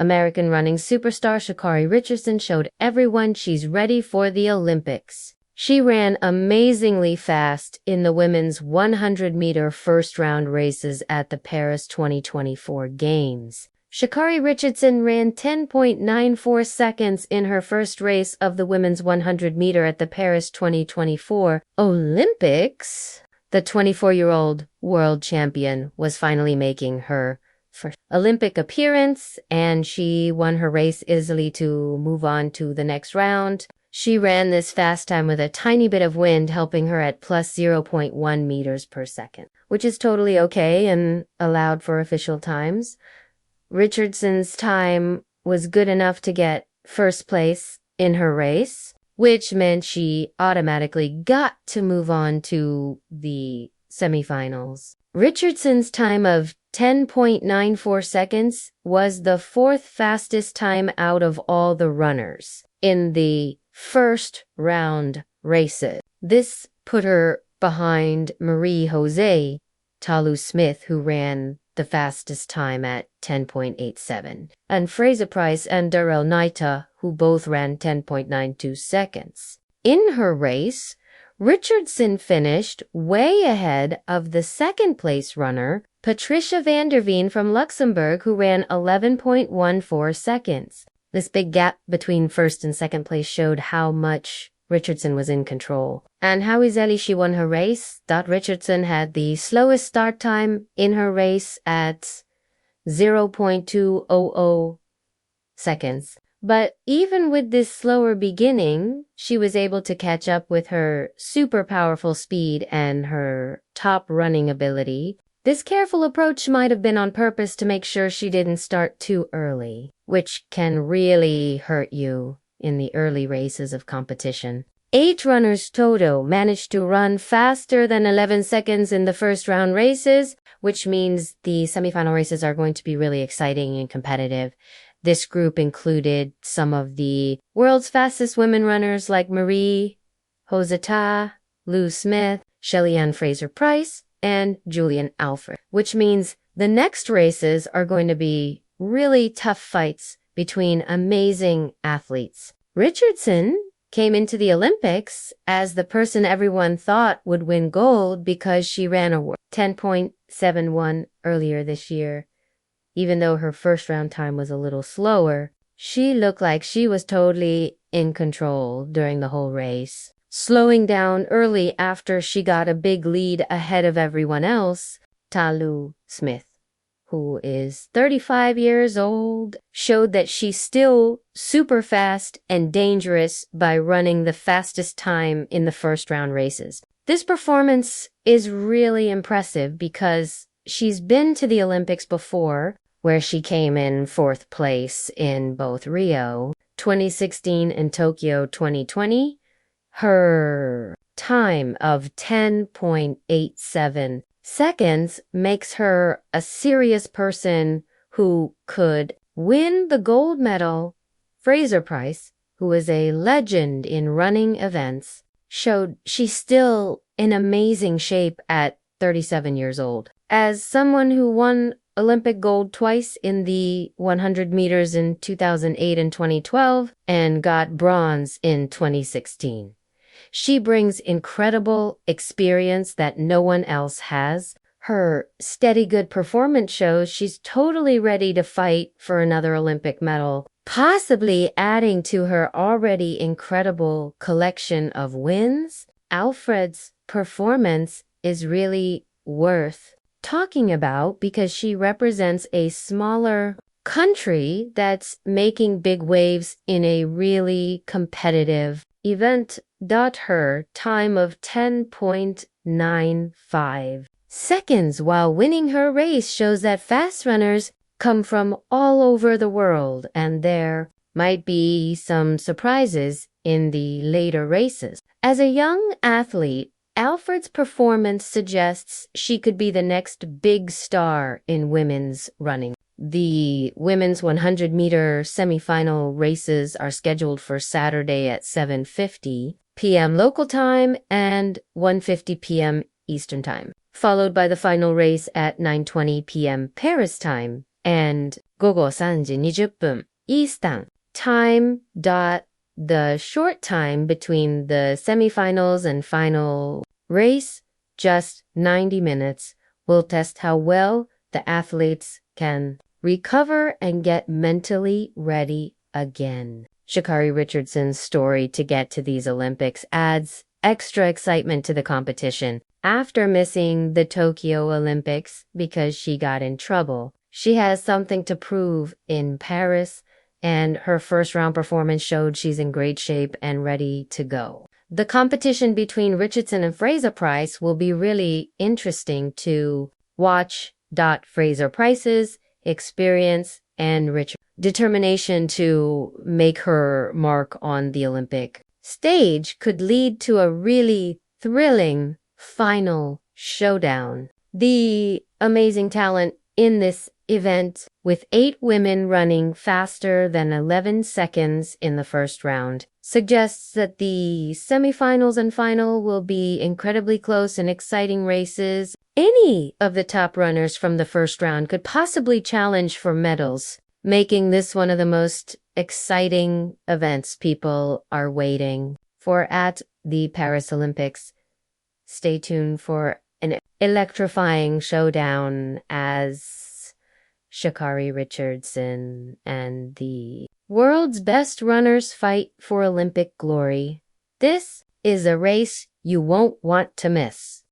American running superstar Sha'Carri Richardson showed everyone she's ready for the Olympics. She ran amazingly fast in the women's 100-meter first-round races at the Paris 2024 Games. Sha'Carri Richardson ran 10.94 seconds in her first race of the women's 100-meter at the Paris 2024 Olympics. The 24-year-old world champion was finally making her first Olympic appearance, and she won her race easily to move on to the next round. She ran this fast time with a tiny bit of wind helping her at plus 0.1 meters per second, which is totally okay and allowed for official times. Richardson's time was good enough to get first place in her race, which meant she automatically got to move on to the semifinals. Richardson's time of 10.94 seconds was the fourth fastest time out of all the runners in the first round races. This put her behind Marie-Josée Ta Lou Smith, who ran the fastest time at 10.87, and Fraser-Pryce and Darrell Naita, who both ran 10.92 seconds. In her race, Richardson finished way ahead of the second-place runner, Patricia van der Veen from Luxembourg, who ran 11.14 seconds. This big gap between first and second place showed how much Richardson was in control, and how easily she won her race. Richardson had the slowest start time in her race at 0.200 seconds. But even with this slower beginning, she was able to catch up with her super powerful speed and her top running ability. This careful approach might have been on purpose to make sure she didn't start too early, which can really hurt you in the early races of competition. 8 runners total managed to run faster than 11 seconds in the first round races, which means the semifinal races are going to be really exciting and competitive. This group included some of the world's fastest women runners like Marie-Josée Ta Lou Smith, Shelly-Ann Fraser-Pryce, and Julian Alfred, which means the next races are going to be really tough fights between amazing athletes. Richardson came into the Olympics as the person everyone thought would win gold because she ran a 10.71 earlier this year. Even though her first round time was a little slower, she looked like she was totally in control during the whole race. Slowing down early after she got a big lead ahead of everyone else, Ta Lou Smith, who is 35 years old, showed that she's still super fast and dangerous by running the fastest time in the first round races. This performance is really impressive because she's been to the Olympics before, where she came in 4th place in both Rio 2016 and Tokyo 2020. Her time of 10.87 seconds makes her a serious person who could win the gold medal. Fraser-Pryce, who is a legend in running events, showed she's still in amazing shape at 37 years old. As someone who won Olympic gold twice in the 100 meters in 2008 and 2012 and got bronze in 2016. She brings incredible experience that no one else has. Her steady good performance shows she's totally ready to fight for another Olympic medal, possibly adding to her already incredible collection of wins. Alfred's performance is really worth talking about because she represents a smaller country that's making big waves in a really competitive event. Her time of 10.95 seconds while winning her race shows that fast runners come from all over the world, and there might be some surprises in the later races. As a young athlete, Alfred's performance suggests she could be the next big star in women's running. The women's 100-meter semifinal races are scheduled for Saturday at 7:50 p.m. local time and 1:50 p.m. Eastern time, followed by the final race at 9:20 p.m. Paris time. And 午後3時20分 Eastern time. The short time between the semifinals and final race, just 90 minutes, will test how well the athletes can recover and get mentally ready again. Sha'Carri Richardson's story to get to these Olympics adds extra excitement to the competition. After missing the Tokyo Olympics because she got in trouble, she has something to prove in Paris, and her first round performance showed she's in great shape and ready to go. The competition between Richardson and Fraser-Pryce will be really interesting to watch. Fraser-Pryce's experience and determination to make her mark on the Olympic stage could lead to a really thrilling final showdown. The amazing talent in this event, with 8 women running faster than 11 seconds in the first round, suggests that the semifinals and final will be incredibly close and exciting races. Any of the top runners from the first round could possibly challenge for medals, making this one of the most exciting events people are waiting for at the Paris Olympics. Stay tuned for an electrifying showdown as Sha'Carri Richardson and the world's best runners fight for Olympic glory. This is a race you won't want to miss.